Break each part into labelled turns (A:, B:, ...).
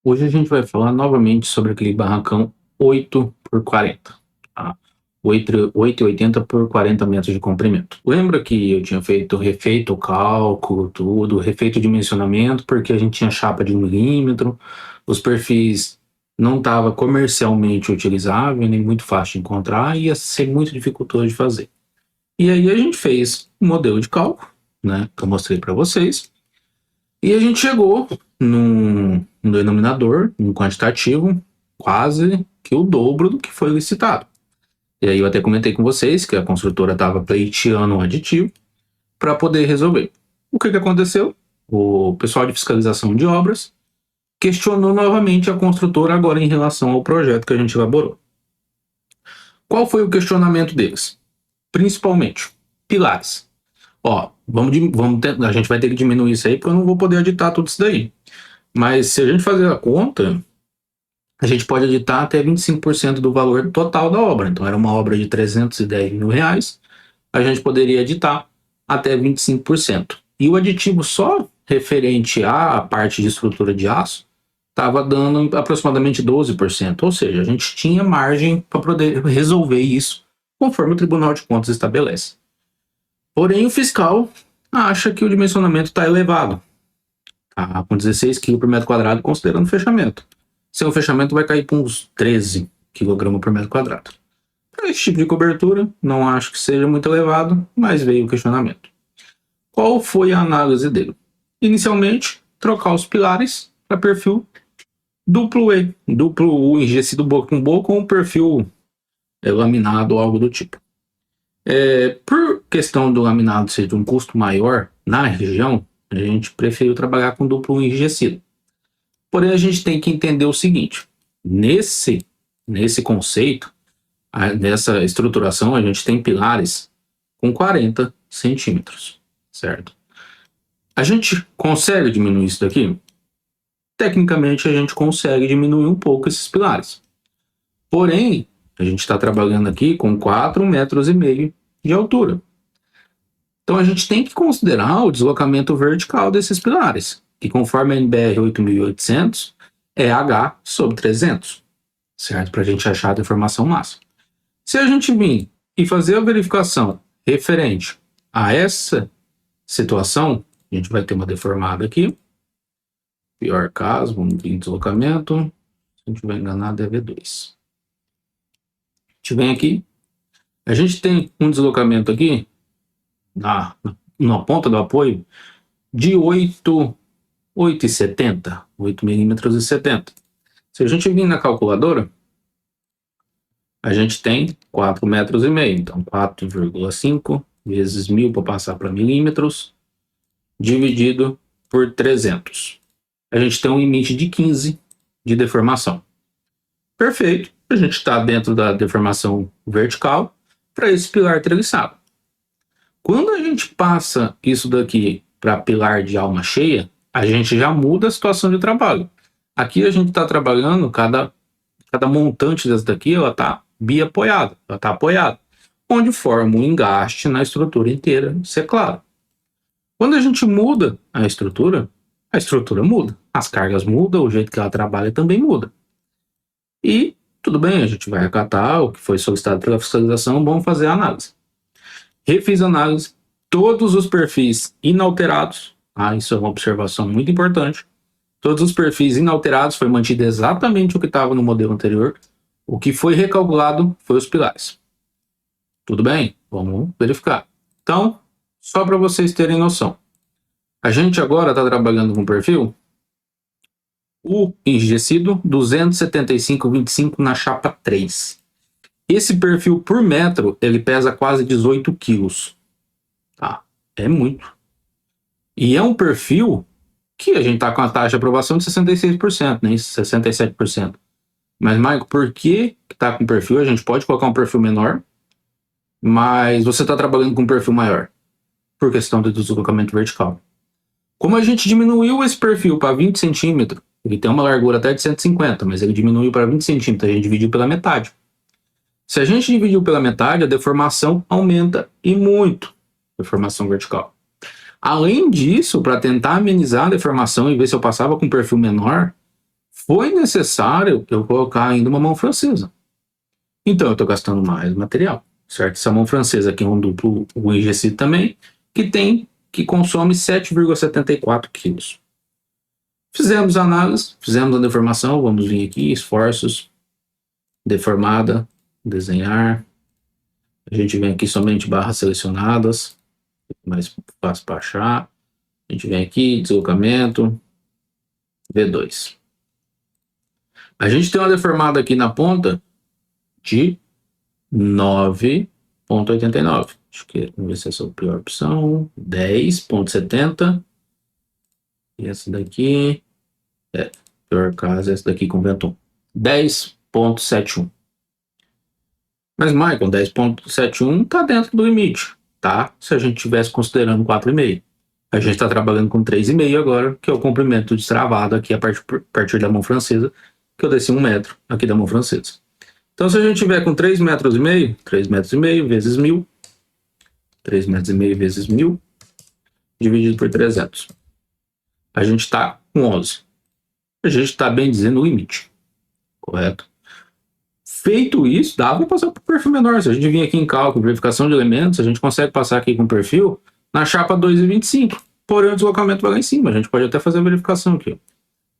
A: Hoje a gente vai falar novamente sobre aquele barracão 8 por 40, tá? 8,80 por 40 metros de comprimento. Lembra que eu tinha refeito o cálculo, tudo, refeito o dimensionamento, porque a gente tinha chapa de 1 milímetro, os perfis não estava comercialmente utilizável, nem muito fácil de encontrar, e ia ser muito dificultoso de fazer. E aí a gente fez um modelo de cálculo, né, que eu mostrei para vocês, e a gente chegou num denominador, num quantitativo, quase que o dobro do que foi licitado. E aí eu até comentei com vocês que a construtora estava pleiteando um aditivo para poder resolver. O que aconteceu? O pessoal de fiscalização de obras questionou novamente a construtora agora em relação ao projeto que a gente elaborou. Qual foi o questionamento deles? Principalmente, pilares. Ó, a gente vai ter que diminuir isso aí porque eu não vou poder editar tudo isso daí. Mas se a gente fazer a conta, a gente pode editar até 25% do valor total da obra. Então, era uma obra de 310 mil reais, a gente poderia editar até 25%. E o aditivo só referente à parte de estrutura de aço estava dando aproximadamente 12%. Ou seja, a gente tinha margem para poder resolver isso, conforme o Tribunal de Contas estabelece. Porém, o fiscal acha que o dimensionamento está elevado, tá? Com 16 kg por metro quadrado, considerando o fechamento. Sem o fechamento vai cair para uns 13 kg por metro quadrado. Para esse tipo de cobertura, não acho que seja muito elevado, mas veio o questionamento. Qual foi a análise dele? Inicialmente, trocar os pilares para perfil duplo E, duplo U enrijecido boca com boca, ou um perfil laminado ou algo do tipo. Por questão do laminado ser de um custo maior na região, a gente preferiu trabalhar com duplo U enrijecido. Porém, a gente tem que entender o seguinte: nesse conceito, nessa estruturação, a gente tem pilares com 40 centímetros, certo? A gente consegue diminuir isso daqui? Tecnicamente, a gente consegue diminuir um pouco esses pilares. Porém, a gente está trabalhando aqui com 4,5 metros de altura. Então, a gente tem que considerar o deslocamento vertical desses pilares, que conforme a NBR 8.800 é H sobre 300, certo? Para a gente achar a deformação máxima. Se a gente vir e fazer a verificação referente a essa situação, a gente vai ter uma deformada aqui. Pior caso, vamos vir em deslocamento. Se a gente estiver enganado, é V2. A gente vem aqui. A gente tem um deslocamento aqui, na ponta do apoio, de 8,70, 8 milímetros e 70. Se a gente vir na calculadora, a gente tem 4,5 metros. Então, 4,5 vezes 1.000 para passar para milímetros, dividido por 300. A gente tem um limite de 15 de deformação. Perfeito. A gente está dentro da deformação vertical para esse pilar treliçado. Quando a gente passa isso daqui para pilar de alma cheia, a gente já muda a situação de trabalho. Aqui a gente está trabalhando, cada montante dessa daqui, ela está biapoiada, ela está apoiada, onde forma um engaste na estrutura inteira, isso é claro. Quando a gente muda a estrutura muda, as cargas mudam, o jeito que ela trabalha também muda. E tudo bem, a gente vai acatar o que foi solicitado pela fiscalização, vamos fazer a análise. Refiz a análise, todos os perfis inalterados, isso é uma observação muito importante, todos os perfis inalterados, foi mantido exatamente o que estava no modelo anterior, o que foi recalculado foi os pilares. Tudo bem? Vamos verificar. Então, só para vocês terem noção, a gente agora está trabalhando com perfil U enrijecido 275,25 na chapa 3. Esse perfil por metro, ele pesa quase 18 quilos. Tá? É muito. E é um perfil que a gente está com a taxa de aprovação de 66%, nem 67%. Mas, Maico, por que está com perfil? A gente pode colocar um perfil menor, mas você está trabalhando com um perfil maior, por questão do deslocamento vertical. Como a gente diminuiu esse perfil para 20 centímetros, ele tem uma largura até de 150, mas ele diminuiu para 20 centímetros, a gente dividiu pela metade. Se a gente dividiu pela metade, a deformação aumenta e muito, deformação vertical. Além disso, para tentar amenizar a deformação e ver se eu passava com um perfil menor, foi necessário eu colocar ainda uma mão francesa. Então eu estou gastando mais material, certo? Essa mão francesa aqui é um duplo enrijecido também, que consome 7,74 quilos. Fizemos a análise, fizemos a deformação, vamos vir aqui, esforços, deformada, desenhar. A gente vem aqui somente barras selecionadas, mais fácil para achar. A gente vem aqui, deslocamento, V2. A gente tem uma deformada aqui na ponta de 9,89. Acho que vamos ver se essa é a pior opção. 10,70. E essa daqui, pior caso, essa daqui com Venton. 10,71. Mas, Michael, 10,71 está dentro do limite, tá? Se a gente estivesse considerando 4,5. A gente está trabalhando com 3,5 agora, que é o comprimento destravado aqui a partir da mão francesa, que eu desci 1 metro aqui da mão francesa. Então, se a gente tiver com 3,5 metros, 3,5 metros vezes 1.000, 3,5 metros vezes 1.000, dividido por 300. A gente está com 11. A gente está bem dizendo o limite, correto? Feito isso, dá para passar para o perfil menor. Se a gente vir aqui em cálculo, verificação de elementos, a gente consegue passar aqui com o perfil na chapa 2,25. Porém, o deslocamento vai lá em cima. A gente pode até fazer a verificação aqui.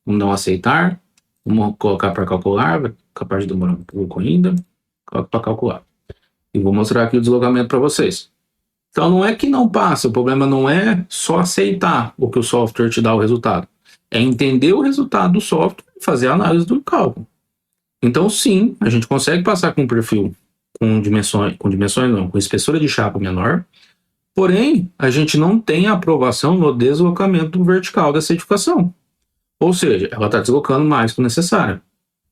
A: Vamos não aceitar. Vamos colocar para calcular. Vai capaz de demorar um pouco ainda. Coloca para calcular. E vou mostrar aqui o deslocamento para vocês. Então, não é que não passa. O problema não é só aceitar o que o software te dá o resultado. É entender o resultado do software e fazer a análise do cálculo. Então, sim, a gente consegue passar com um perfil com espessura de chapa menor, porém, a gente não tem a aprovação no deslocamento vertical dessa edificação. Ou seja, ela está deslocando mais que o necessário.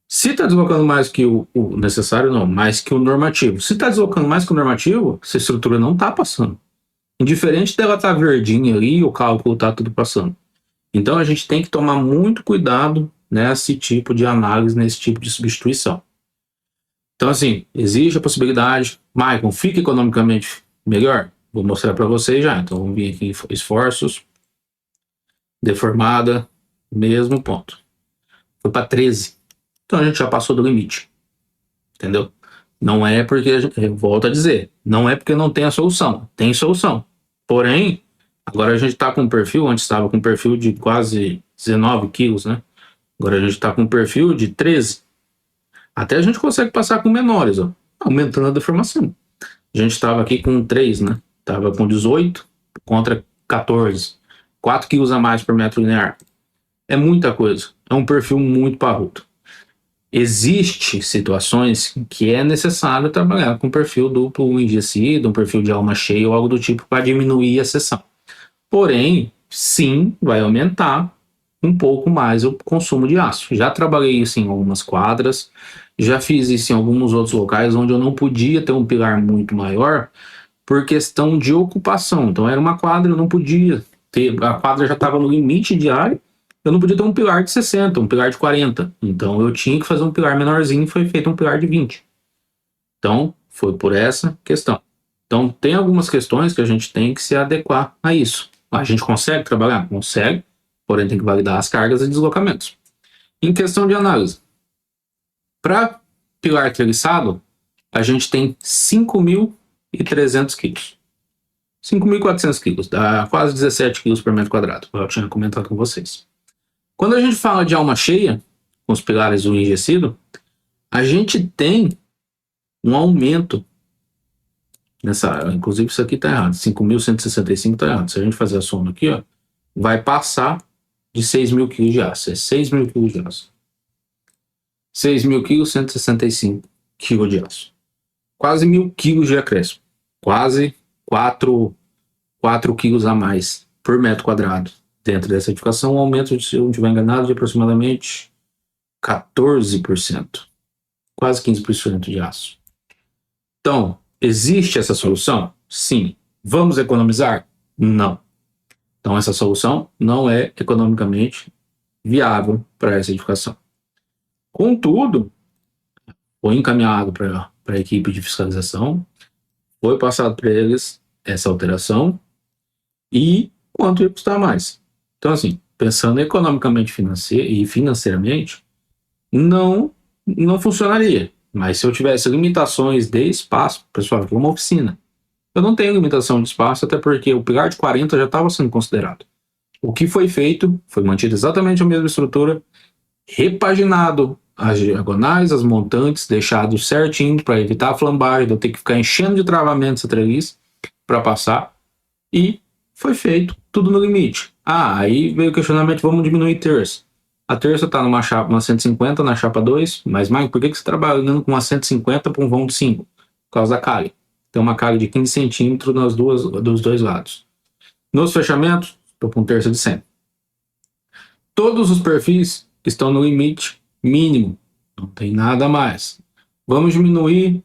A: Se está deslocando mais que o necessário, não, mais que o normativo. Se está deslocando mais que o normativo, essa estrutura não está passando. Indiferente dela estar verdinha ali, o cálculo está tudo passando. Então, a gente tem que tomar muito cuidado nesse tipo de análise, nesse tipo de substituição. Então, assim, existe a possibilidade. Michael, fica economicamente melhor? Vou mostrar para vocês já. Então, vamos vir aqui em esforços, deformada, mesmo ponto. Foi para 13. Então, a gente já passou do limite. Entendeu? Não é porque, volto a dizer, não é porque não tem a solução. Tem solução. Porém, agora a gente está com um perfil, antes estava com um perfil de quase 19 quilos, né? Agora a gente está com um perfil de 13. Até a gente consegue passar com menores, ó, aumentando a deformação. A gente estava aqui com 3, né? Estava com 18 contra 14. 4 quilos a mais por metro linear. É muita coisa. É um perfil muito parrudo. Existem situações que é necessário trabalhar com perfil duplo enrijecido, um perfil de alma cheia ou algo do tipo para diminuir a seção. Porém, sim, vai aumentar um pouco mais o consumo de aço. Já trabalhei isso em algumas quadras, já fiz isso em alguns outros locais onde eu não podia ter um pilar muito maior por questão de ocupação. Então era uma quadra, eu não podia ter, a quadra já estava no limite de área, eu não podia ter um pilar de 60, um pilar de 40. Então eu tinha que fazer um pilar menorzinho e foi feito um pilar de 20. Então foi por essa questão. Então tem algumas questões que a gente tem que se adequar a isso. A gente consegue trabalhar? Consegue, porém tem que validar as cargas e deslocamentos. Em questão de análise, para pilar treliçado, a gente tem 5.300 quilos. 5.400 quilos, dá quase 17 quilos por metro quadrado, eu tinha comentado com vocês. Quando a gente fala de alma cheia, com os pilares do enrijecido, a gente tem um aumento nessa área. Inclusive isso aqui está errado, 5.165 está errado. Se a gente fazer a soma aqui, ó, vai passar de 6.000 quilos de aço. É 6.000 quilos de aço. 6.000 quilos, 165 quilos de aço. Quase 1.000 quilos de acréscimo. Quase 4 quilos a mais por metro quadrado. Dentro dessa edificação, um aumento, se eu não estiver enganado, de aproximadamente 14%. Quase 15% de aço. Então, existe essa solução? Sim. Vamos economizar? Não. Então, essa solução não é economicamente viável para essa edificação. Contudo, foi encaminhado para a equipe de fiscalização, foi passado para eles essa alteração e quanto ia custar mais. Então, assim, pensando economicamente e financeiramente, não funcionaria. Mas se eu tivesse limitações de espaço, pessoal, é uma oficina. Eu não tenho limitação de espaço, até porque o pilar de 40 já estava sendo considerado. O que foi feito foi mantido exatamente a mesma estrutura, repaginado as diagonais, as montantes, deixado certinho para evitar a flambagem, de eu ter que ficar enchendo de travamentos a treliz para passar, e foi feito tudo no limite. Aí veio o questionamento, vamos diminuir terça. A terça está numa chapa, uma 150 na chapa 2, mas Mike, por que você está trabalhando com uma 150 para um vão de 5? Por causa da calha. Tem uma calha de 15 centímetros dos dois lados. Nos fechamentos, estou com terça de 100. Todos os perfis estão no limite mínimo, não tem nada mais. Vamos diminuir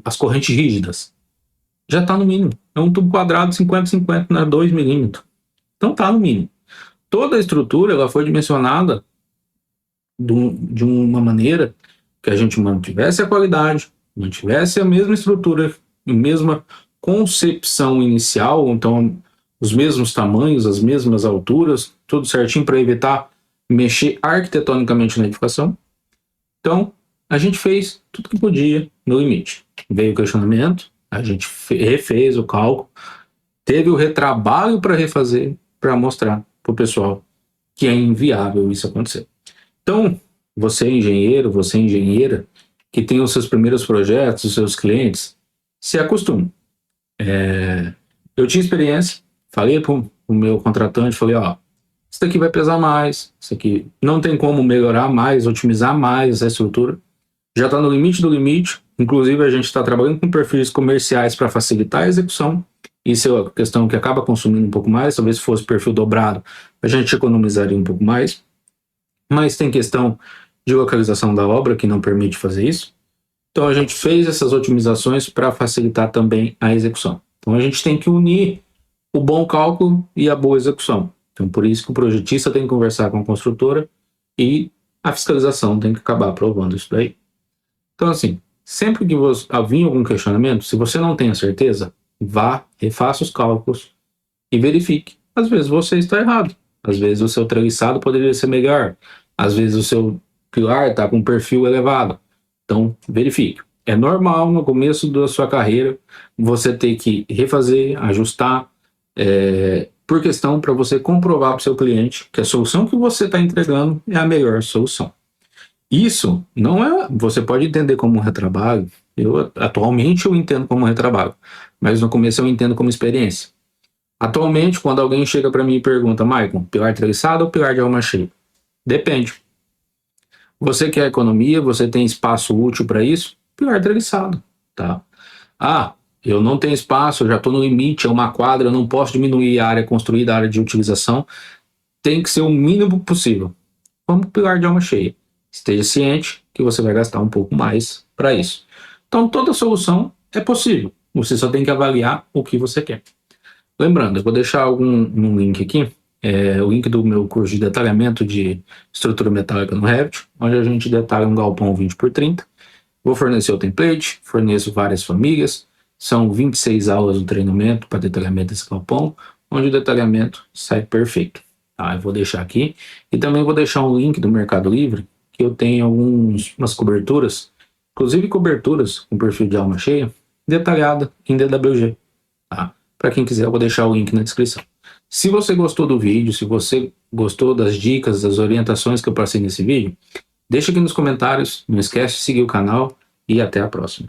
A: as correntes rígidas. Já está no mínimo. É um tubo quadrado 50-50 na 2 milímetros. Então está no mínimo. Toda a estrutura ela foi dimensionada de uma maneira que a gente mantivesse a qualidade, mantivesse a mesma estrutura, a mesma concepção inicial, então os mesmos tamanhos, as mesmas alturas, tudo certinho para evitar mexer arquitetonicamente na edificação. Então, a gente fez tudo que podia no limite. Veio o questionamento, a gente refez o cálculo, teve o retrabalho para refazer, para mostrar para o pessoal que é inviável isso acontecer. Então, você engenheiro, você engenheira, que tem os seus primeiros projetos, os seus clientes, se acostume. Eu tinha experiência, falei para o meu contratante, falei, isso daqui vai pesar mais, isso aqui não tem como melhorar mais, otimizar mais essa estrutura, já está no limite do limite, inclusive a gente está trabalhando com perfis comerciais para facilitar a execução, isso é uma questão que acaba consumindo um pouco mais, talvez se fosse perfil dobrado, a gente economizaria um pouco mais, mas tem questão de localização da obra que não permite fazer isso, então a gente fez essas otimizações para facilitar também a execução. Então a gente tem que unir o bom cálculo e a boa execução. Então por isso que o projetista tem que conversar com a construtora e a fiscalização tem que acabar aprovando isso daí. Então assim, sempre que vir algum questionamento, se você não tem a certeza, vá, refaça os cálculos e verifique. Às vezes você está errado, às vezes o seu treliçado poderia ser melhor, às vezes o seu pilar está com um perfil elevado. Então verifique. É normal no começo da sua carreira você ter que refazer, ajustar, por questão para você comprovar para o seu cliente que a solução que você está entregando é a melhor solução. Isso não é, você pode entender como um retrabalho, atualmente eu entendo como um retrabalho, mas no começo eu entendo como experiência. Atualmente, quando alguém chega para mim e pergunta, Maicon, pilar treliçado ou pilar de alma cheia? Depende. Você quer economia, você tem espaço útil para isso? Pilar treliçado, tá? Eu não tenho espaço, eu já estou no limite, é uma quadra, eu não posso diminuir a área construída, a área de utilização, tem que ser o mínimo possível. Vamos pilar de alma cheia. Esteja ciente que você vai gastar um pouco mais para isso. Então, toda solução é possível. Você só tem que avaliar o que você quer. Lembrando, eu vou deixar um link aqui, o link do meu curso de detalhamento de estrutura metálica no Revit, onde a gente detalha um galpão 20x30. Vou fornecer o template, forneço várias famílias, são 26 aulas do treinamento para detalhamento desse galpão, onde o detalhamento sai perfeito. Eu vou deixar aqui, e também vou deixar um link do Mercado Livre, que eu tenho umas coberturas, inclusive coberturas com perfil de alma cheia, detalhada em DWG. Para quem quiser, eu vou deixar o link na descrição. Se você gostou do vídeo, se você gostou das dicas, das orientações que eu passei nesse vídeo, deixa aqui nos comentários, não esquece de seguir o canal e até a próxima.